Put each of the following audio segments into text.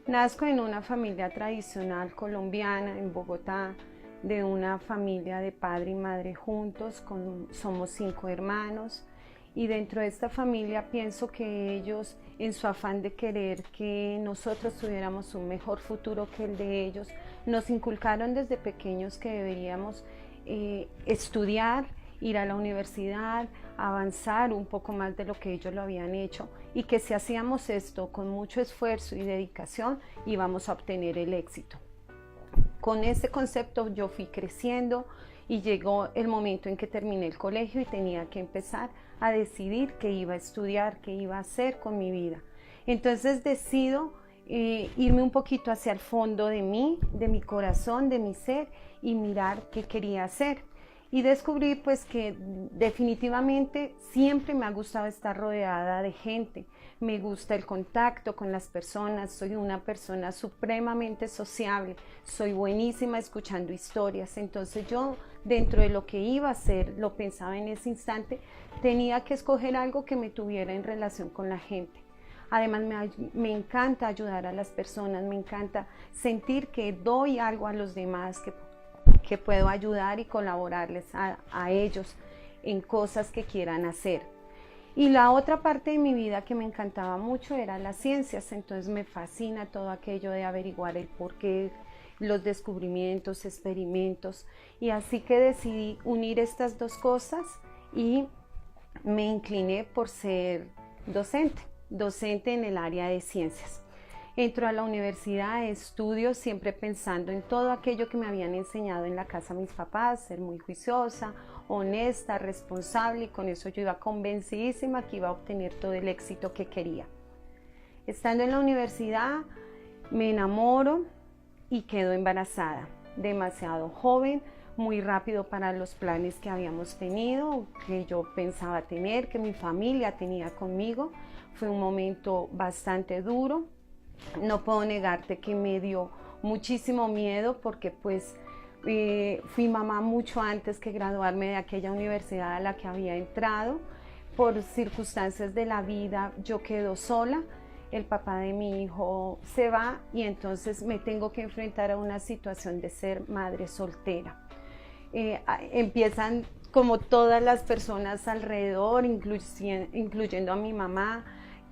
Nazco en una familia tradicional colombiana en Bogotá, de una familia de padre y madre juntos, somos 5 hermanos, y dentro de esta familia pienso que ellos, en su afán de querer que nosotros tuviéramos un mejor futuro que el de ellos, nos inculcaron desde pequeños que deberíamos estudiar, ir a la universidad, avanzar un poco más de lo que ellos lo habían hecho, y que si hacíamos esto con mucho esfuerzo y dedicación íbamos a obtener el éxito. Con ese concepto yo fui creciendo y llegó el momento en que terminé el colegio y tenía que empezar a decidir qué iba a estudiar, qué iba a hacer con mi vida. Entonces decido irme un poquito hacia el fondo de mí, de mi corazón, de mi ser, y mirar qué quería hacer. Y descubrí pues que definitivamente siempre me ha gustado estar rodeada de gente, me gusta el contacto con las personas, soy una persona supremamente sociable, soy buenísima escuchando historias. Entonces yo, dentro de lo que iba a hacer, lo pensaba en ese instante, tenía que escoger algo que me tuviera en relación con la gente. Además me encanta ayudar a las personas, me encanta sentir que doy algo a los demás, que puedo ayudar y colaborarles a ellos en cosas que quieran hacer. Y la otra parte de mi vida que me encantaba mucho era las ciencias, entonces me fascina todo aquello de averiguar el porqué, los descubrimientos, experimentos, y así que decidí unir estas dos cosas y me incliné por ser docente en el área de ciencias. Entro a la universidad, estudio siempre pensando en todo aquello que me habían enseñado en la casa mis papás, ser muy juiciosa, honesta, responsable, y con eso yo iba convencidísima que iba a obtener todo el éxito que quería. Estando en la universidad me enamoro y quedo embarazada, demasiado joven, muy rápido para los planes que habíamos tenido, que yo pensaba tener, que mi familia tenía conmigo. Fue un momento bastante duro. No puedo negarte que me dio muchísimo miedo porque pues fui mamá mucho antes que graduarme de aquella universidad a la que había entrado. Por circunstancias de la vida yo quedo sola, el papá de mi hijo se va y entonces me tengo que enfrentar a una situación de ser madre soltera. Empiezan como todas las personas alrededor, incluyendo a mi mamá,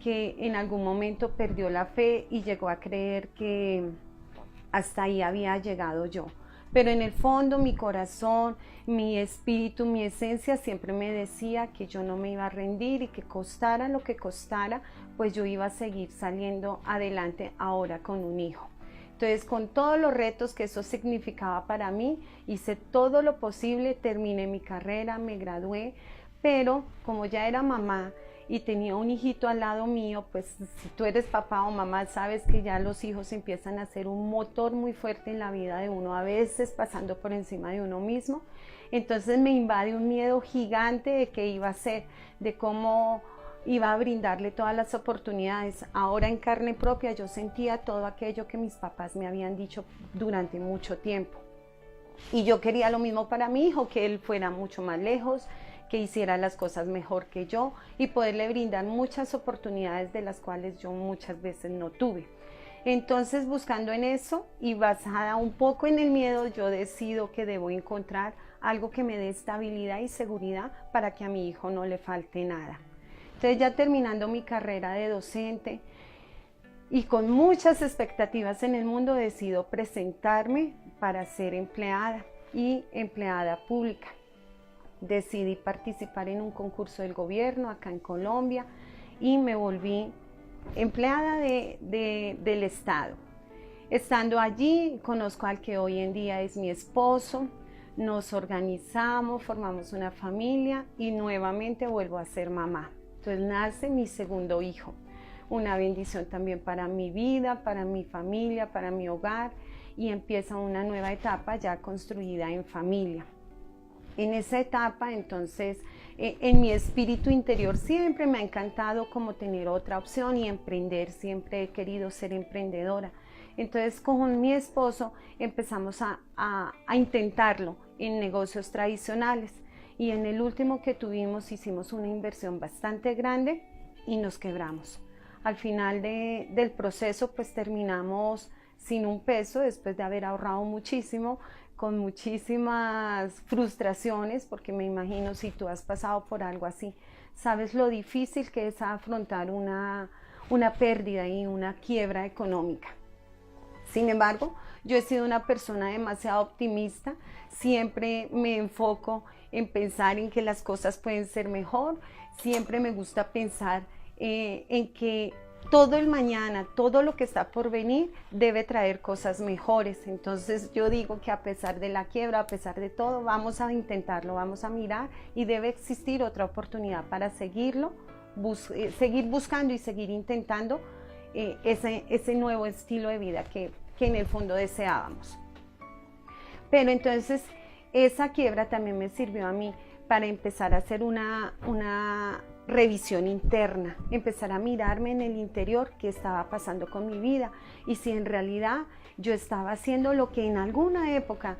que en algún momento perdió la fe y llegó a creer que hasta ahí había llegado yo. Pero en el fondo mi corazón, mi espíritu, mi esencia siempre me decía que yo no me iba a rendir y que costara lo que costara, pues yo iba a seguir saliendo adelante ahora con un hijo. Entonces, con todos los retos que eso significaba para mí, hice todo lo posible, terminé mi carrera, me gradué, pero como ya era mamá y tenía un hijito al lado mío, pues si tú eres papá o mamá, sabes que ya los hijos empiezan a ser un motor muy fuerte en la vida de uno, a veces pasando por encima de uno mismo. Entonces me invade un miedo gigante de qué iba a hacer, de cómo iba a brindarle todas las oportunidades. Ahora en carne propia yo sentía todo aquello que mis papás me habían dicho durante mucho tiempo. Y yo quería lo mismo para mi hijo, que él fuera mucho más lejos, que hiciera las cosas mejor que yo y poderle brindar muchas oportunidades de las cuales yo muchas veces no tuve. Entonces, buscando en eso y basada un poco en el miedo, yo decido que debo encontrar algo que me dé estabilidad y seguridad para que a mi hijo no le falte nada. Entonces, ya terminando mi carrera de docente y con muchas expectativas en el mundo, decido presentarme para ser empleada y empleada pública. Decidí participar en un concurso del gobierno acá en Colombia y me volví empleada del Estado. Estando allí, conozco al que hoy en día es mi esposo, nos organizamos, formamos una familia y nuevamente vuelvo a ser mamá. Entonces nace mi segundo hijo, una bendición también para mi vida, para mi familia, para mi hogar, y empieza una nueva etapa ya construida en familia. En esa etapa, entonces, en mi espíritu interior siempre me ha encantado como tener otra opción y emprender, siempre he querido ser emprendedora. Entonces, con mi esposo empezamos a intentarlo en negocios tradicionales, y en el último que tuvimos hicimos una inversión bastante grande y nos quebramos. Al final del proceso pues terminamos sin un peso después de haber ahorrado muchísimo, con muchísimas frustraciones, porque me imagino si tú has pasado por algo así, sabes lo difícil que es afrontar una pérdida y una quiebra económica. Sin embargo, yo he sido una persona demasiado optimista, siempre me enfoco en pensar en que las cosas pueden ser mejor, siempre me gusta pensar en que todo el mañana, todo lo que está por venir debe traer cosas mejores. Entonces yo digo que a pesar de la quiebra, a pesar de todo, vamos a intentarlo, vamos a mirar y debe existir otra oportunidad para seguir buscando y seguir intentando ese nuevo estilo de vida que en el fondo deseábamos. Pero entonces esa quiebra también me sirvió a mí para empezar a hacer una revisión interna, empezar a mirarme en el interior qué estaba pasando con mi vida y si en realidad yo estaba haciendo lo que en alguna época,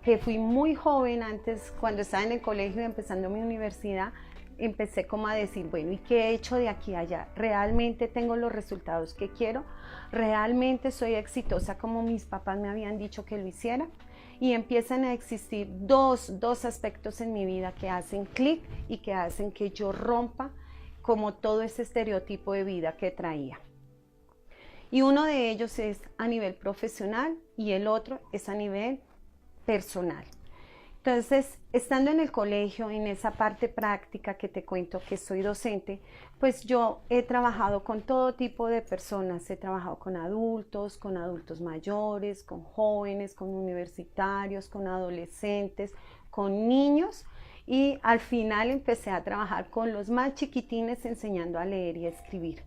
que fui muy joven antes, cuando estaba en el colegio y empezando mi universidad, empecé como a decir, bueno, ¿y qué he hecho de aquí a allá? ¿Realmente tengo los resultados que quiero? ¿Realmente soy exitosa como mis papás me habían dicho que lo hiciera? Y empiezan a existir dos aspectos en mi vida que hacen clic y que hacen que yo rompa como todo ese estereotipo de vida que traía. Y uno de ellos es a nivel profesional y el otro es a nivel personal. Entonces, estando en el colegio, en esa parte práctica que te cuento que soy docente, pues yo he trabajado con todo tipo de personas, he trabajado con adultos mayores, con jóvenes, con universitarios, con adolescentes, con niños y al final empecé a trabajar con los más chiquitines enseñando a leer y a escribir.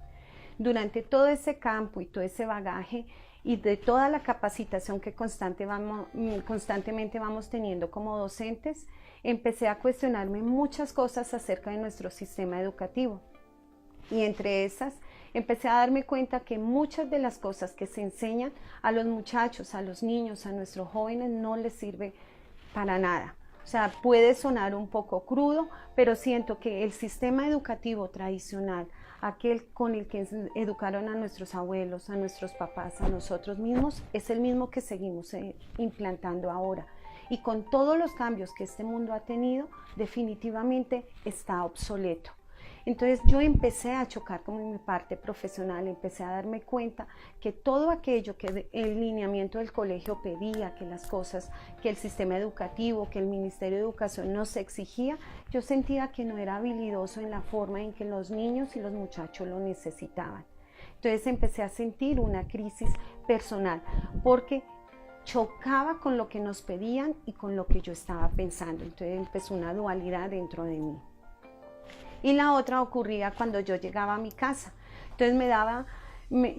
Durante todo ese campo y todo ese bagaje, y de toda la capacitación que constantemente vamos teniendo como docentes, empecé a cuestionarme muchas cosas acerca de nuestro sistema educativo. Y entre esas, empecé a darme cuenta que muchas de las cosas que se enseñan a los muchachos, a los niños, a nuestros jóvenes, no les sirve para nada. O sea, puede sonar un poco crudo, pero siento que el sistema educativo tradicional, aquel con el que educaron a nuestros abuelos, a nuestros papás, a nosotros mismos, es el mismo que seguimos implantando ahora. Y con todos los cambios que este mundo ha tenido, definitivamente está obsoleto. Entonces yo empecé a chocar con mi parte profesional, empecé a darme cuenta que todo aquello que el lineamiento del colegio pedía, que las cosas, que el sistema educativo, que el Ministerio de Educación nos exigía, yo sentía que no era habilidoso en la forma en que los niños y los muchachos lo necesitaban. Entonces empecé a sentir una crisis personal porque chocaba con lo que nos pedían y con lo que yo estaba pensando. Entonces empezó una dualidad dentro de mí. Y la otra ocurría cuando yo llegaba a mi casa. Entonces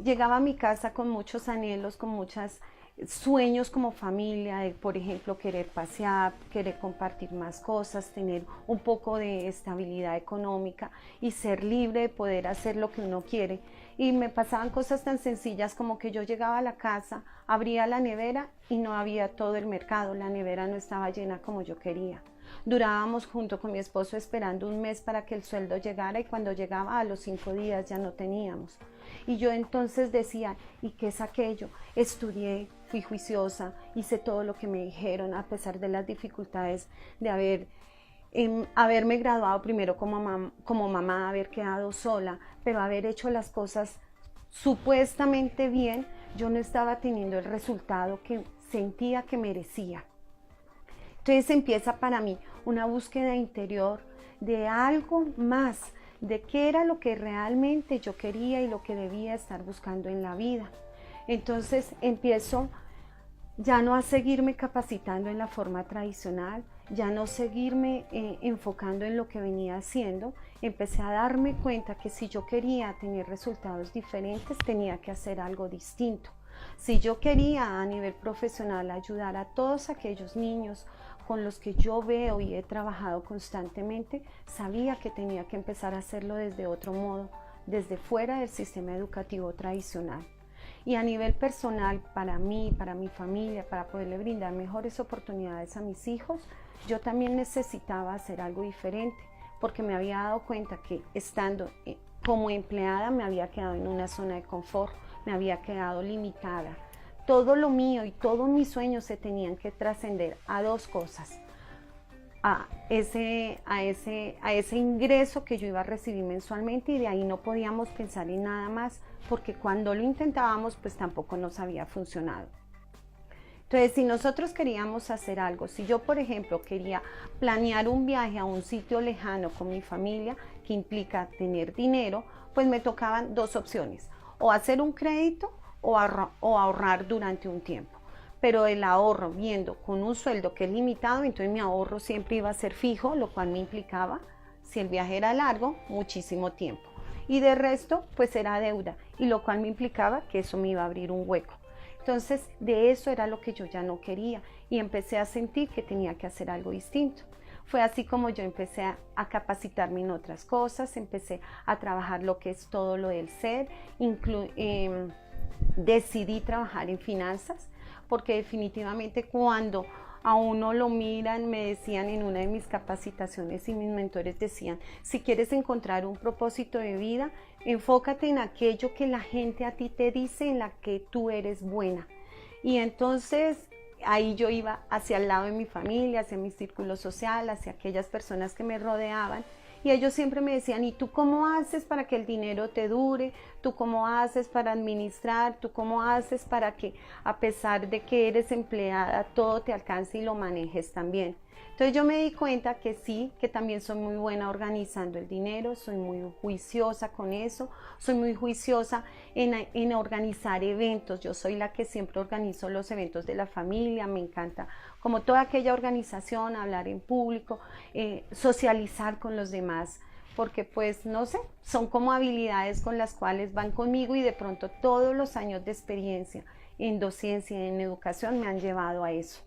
llegaba a mi casa con muchos anhelos, con muchos sueños como familia, de, por ejemplo, querer pasear, querer compartir más cosas, tener un poco de estabilidad económica y ser libre de poder hacer lo que uno quiere. Y me pasaban cosas tan sencillas como que yo llegaba a la casa, abría la nevera y no había todo el mercado, la nevera no estaba llena como yo quería. Durábamos junto con mi esposo esperando un mes para que el sueldo llegara y cuando llegaba a los 5 días ya no teníamos. Y yo entonces decía, ¿y qué es aquello? Estudié, fui juiciosa, hice todo lo que me dijeron a pesar de las dificultades de haberme graduado primero como mamá, haber quedado sola, pero haber hecho las cosas supuestamente bien, yo no estaba teniendo el resultado que sentía que merecía. Entonces empieza para mí una búsqueda interior de algo más, de qué era lo que realmente yo quería y lo que debía estar buscando en la vida. Entonces empiezo ya no a seguirme capacitando en la forma tradicional, ya no seguirme enfocando en lo que venía haciendo. Empecé a darme cuenta que si yo quería tener resultados diferentes, tenía que hacer algo distinto. Si yo quería a nivel profesional ayudar a todos aquellos niños con los que yo veo y he trabajado constantemente, sabía que tenía que empezar a hacerlo desde otro modo, desde fuera del sistema educativo tradicional. Y a nivel personal, para mí, para mi familia, para poderle brindar mejores oportunidades a mis hijos, yo también necesitaba hacer algo diferente, porque me había dado cuenta que estando como empleada me había quedado en una zona de confort, me había quedado limitada. Todo lo mío y todos mis sueños se tenían que trascender a dos cosas: a ese ingreso que yo iba a recibir mensualmente, y de ahí no podíamos pensar en nada más, porque cuando lo intentábamos pues tampoco nos había funcionado. Entonces, si nosotros queríamos hacer algo, si yo por ejemplo quería planear un viaje a un sitio lejano con mi familia, que implica tener dinero, pues me tocaban dos opciones: o hacer un crédito o ahorrar durante un tiempo. Pero el ahorro, viendo con un sueldo que es limitado, entonces mi ahorro siempre iba a ser fijo, lo cual me implicaba, si el viaje era largo, muchísimo tiempo. Y de resto, pues era deuda, y lo cual me implicaba que eso me iba a abrir un hueco. Entonces, de eso era lo que yo ya no quería, y empecé a sentir que tenía que hacer algo distinto. Fue así como yo empecé a capacitarme en otras cosas, empecé a trabajar lo que es todo lo del ser, decidí trabajar en finanzas, porque definitivamente cuando a uno lo miran, me decían en una de mis capacitaciones y mis mentores decían: si quieres encontrar un propósito de vida, enfócate en aquello que la gente a ti te dice, en la que tú eres buena. Y entonces ahí yo iba hacia el lado de mi familia, hacia mi círculo social, hacia aquellas personas que me rodeaban, y ellos siempre me decían: ¿y tú cómo haces para que el dinero te dure? ¿Tú cómo haces para administrar? ¿Tú cómo haces para que, a pesar de que eres empleada, todo te alcance y lo manejes también? Entonces yo me di cuenta que sí, que también soy muy buena organizando el dinero, soy muy juiciosa con eso, soy muy juiciosa en organizar eventos. Yo soy la que siempre organizo los eventos de la familia, me encanta como toda aquella organización, hablar en público, socializar con los demás, porque pues no sé, son como habilidades con las cuales van conmigo, y de pronto todos los años de experiencia en docencia y en educación me han llevado a eso.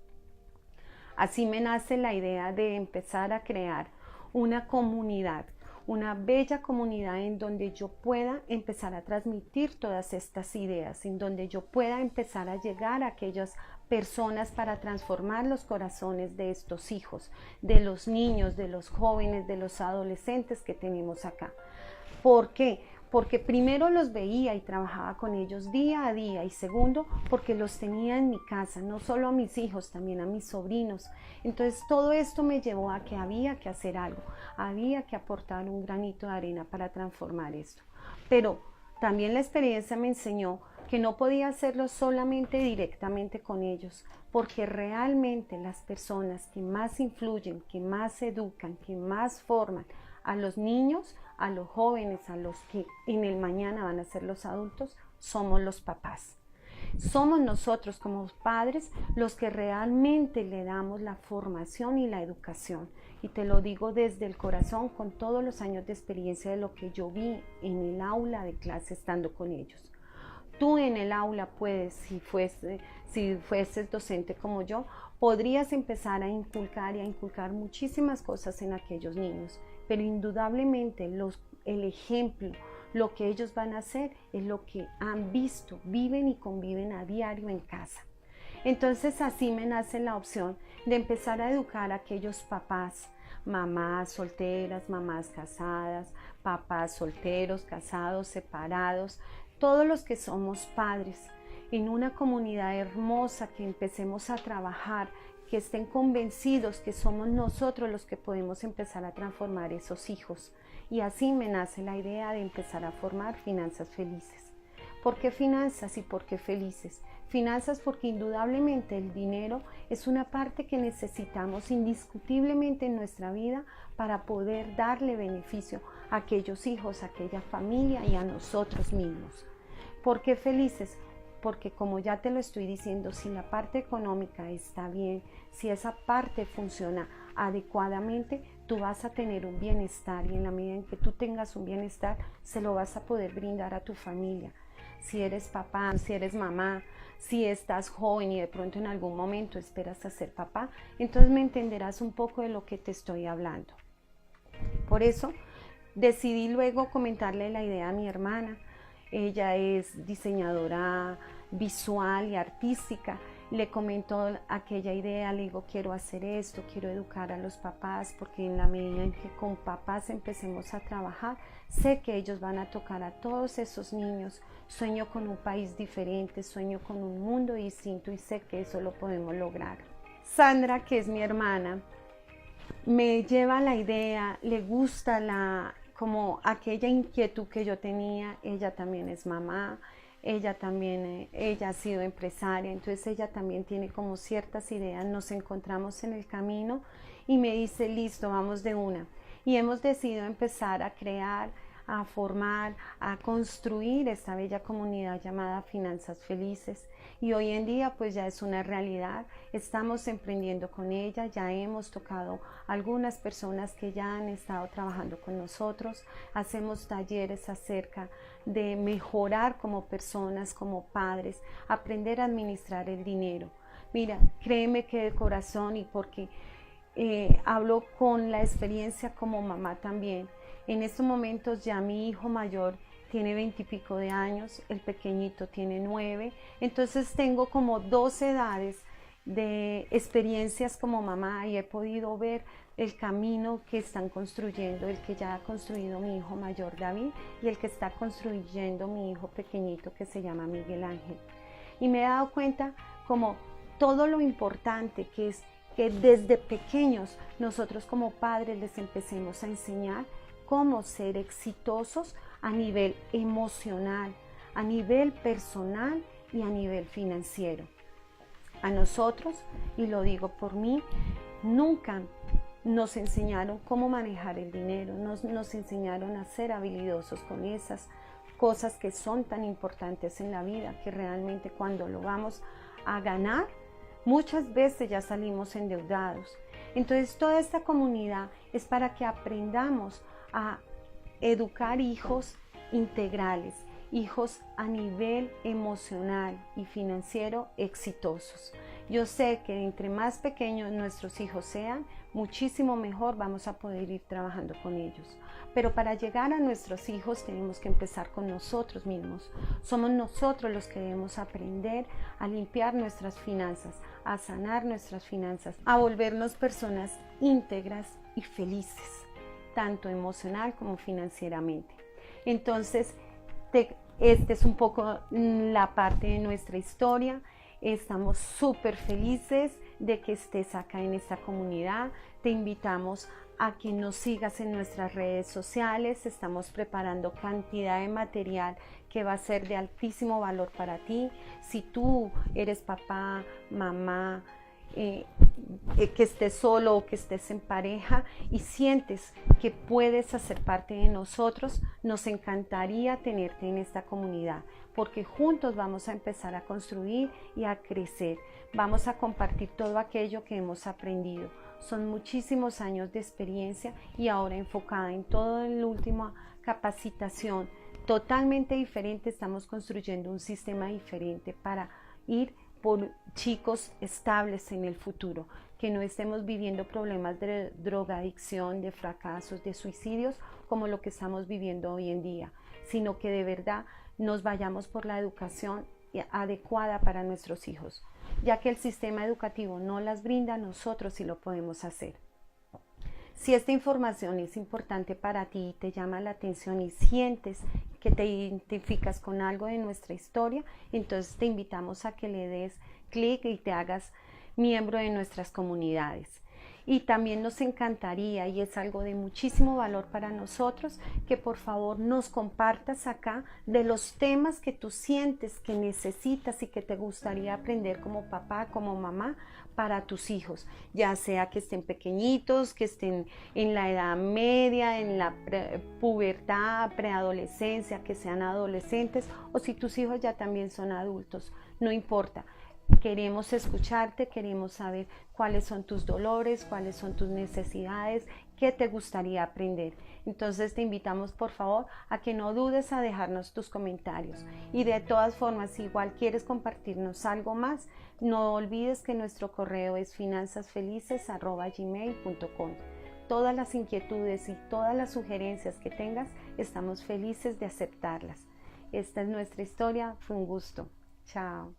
Así me nace la idea de empezar a crear una comunidad, una bella comunidad en donde yo pueda empezar a transmitir todas estas ideas, en donde yo pueda empezar a llegar a aquellas personas para transformar los corazones de estos hijos, de los niños, de los jóvenes, de los adolescentes que tenemos acá. ¿Por qué? Porque primero los veía y trabajaba con ellos día a día, y segundo, porque los tenía en mi casa, no solo a mis hijos, también a mis sobrinos. Entonces todo esto me llevó a que había que hacer algo, había que aportar un granito de arena para transformar esto. Pero también la experiencia me enseñó que no podía hacerlo solamente directamente con ellos, porque realmente las personas que más influyen, que más educan, que más forman a los niños, a los jóvenes, a los que en el mañana van a ser los adultos, somos los papás. Somos nosotros como padres los que realmente le damos la formación y la educación. Y te lo digo desde el corazón, con todos los años de experiencia de lo que yo vi en el aula de clase estando con ellos. Tú en el aula puedes, si fueses docente como yo, podrías empezar a inculcar muchísimas cosas en aquellos niños, pero indudablemente el ejemplo, lo que ellos van a hacer es lo que han visto, viven y conviven a diario en casa. Entonces así me nace la opción de empezar a educar a aquellos papás, mamás solteras, mamás casadas, papás solteros, casados, separados, todos los que somos padres, en una comunidad hermosa, que empecemos a trabajar, que estén convencidos que somos nosotros los que podemos empezar a transformar esos hijos. Y así me nace la idea de empezar a formar Finanzas Felices. ¿Por qué finanzas y por qué felices? Finanzas porque indudablemente el dinero es una parte que necesitamos indiscutiblemente en nuestra vida para poder darle beneficio a aquellos hijos, a aquella familia y a nosotros mismos. ¿Por qué felices? Porque, como ya te lo estoy diciendo, si la parte económica está bien, si esa parte funciona adecuadamente, tú vas a tener un bienestar, y en la medida en que tú tengas un bienestar, se lo vas a poder brindar a tu familia. Si eres papá, si eres mamá, si estás joven y de pronto en algún momento esperas a ser papá, entonces me entenderás un poco de lo que te estoy hablando. Por eso decidí luego comentarle la idea a mi hermana. Ella es diseñadora visual y artística, le comento aquella idea, le digo quiero hacer esto, quiero educar a los papás, porque en la medida en que con papás empecemos a trabajar, sé que ellos van a tocar a todos esos niños. Sueño con un país diferente, sueño con un mundo distinto y sé que eso lo podemos lograr. Sandra, que es mi hermana, me lleva la idea, le gusta como aquella inquietud que yo tenía. Ella también es mamá, ella ha sido empresaria, entonces ella también tiene como ciertas ideas. Nos encontramos en el camino y me dice, listo, vamos de una. Y hemos decidido empezar a crear, a formar, a construir esta bella comunidad llamada Finanzas Felices, y hoy en día pues ya es una realidad. Estamos emprendiendo con ella, ya hemos tocado algunas personas que ya han estado trabajando con nosotros, hacemos talleres acerca de mejorar como personas, como padres, aprender a administrar el dinero. Mira, créeme que de corazón, y porque hablo con la experiencia como mamá también. En estos momentos ya mi hijo mayor tiene 20 y pico de años, el pequeñito tiene 9, entonces tengo como 2 edades de experiencias como mamá y he podido ver el camino que están construyendo, el que ya ha construido mi hijo mayor David y el que está construyendo mi hijo pequeñito que se llama Miguel Ángel. Y me he dado cuenta como todo lo importante que es que desde pequeños nosotros como padres les empecemos a enseñar cómo ser exitosos a nivel emocional, a nivel personal y a nivel financiero. A nosotros, y lo digo por mí, nunca nos enseñaron cómo manejar el dinero, nos enseñaron a ser habilidosos con esas cosas que son tan importantes en la vida, que realmente cuando lo vamos a ganar, muchas veces ya salimos endeudados. Entonces toda esta comunidad es para que aprendamos a educar hijos integrales, hijos a nivel emocional y financiero exitosos. Yo sé que entre más pequeños nuestros hijos sean, muchísimo mejor vamos a poder ir trabajando con ellos. Pero para llegar a nuestros hijos tenemos que empezar con nosotros mismos. Somos nosotros los que debemos aprender a limpiar nuestras finanzas, a sanar nuestras finanzas, a volvernos personas íntegras y felices, tanto emocional como financieramente. Entonces, este es un poco la parte de nuestra historia. Estamos súper felices de que estés acá en esta comunidad. Te invitamos a que nos sigas en nuestras redes sociales. Estamos preparando cantidad de material que va a ser de altísimo valor para ti. Si tú eres papá, mamá, que estés solo o que estés en pareja y sientes que puedes hacer parte de nosotros, nos encantaría tenerte en esta comunidad, porque juntos vamos a empezar a construir y a crecer. Vamos a compartir todo aquello que hemos aprendido. Son muchísimos años de experiencia y ahora enfocada en toda la última capacitación totalmente diferente. Estamos construyendo un sistema diferente para ir por chicos estables en el futuro, que no estemos viviendo problemas de drogadicción, de fracasos, de suicidios como lo que estamos viviendo hoy en día, sino que de verdad nos vayamos por la educación adecuada para nuestros hijos, ya que el sistema educativo no las brinda, nosotros sí lo podemos hacer. Si esta información es importante para ti y te llama la atención y sientes que te identificas con algo de nuestra historia, entonces te invitamos a que le des clic y te hagas miembro de nuestras comunidades. Y también nos encantaría, y es algo de muchísimo valor para nosotros, que por favor nos compartas acá de los temas que tú sientes que necesitas y que te gustaría aprender como papá, como mamá, para tus hijos, ya sea que estén pequeñitos, que estén en la edad media, en la pubertad, preadolescencia, que sean adolescentes, o si tus hijos ya también son adultos, no importa. Queremos escucharte, queremos saber cuáles son tus dolores, cuáles son tus necesidades, qué te gustaría aprender. Entonces te invitamos por favor a que no dudes a dejarnos tus comentarios. Y de todas formas, si igual quieres compartirnos algo más, no olvides que nuestro correo es finanzasfelices@gmail.com. Todas las inquietudes y todas las sugerencias que tengas, estamos felices de aceptarlas. Esta es nuestra historia, fue un gusto. Chao.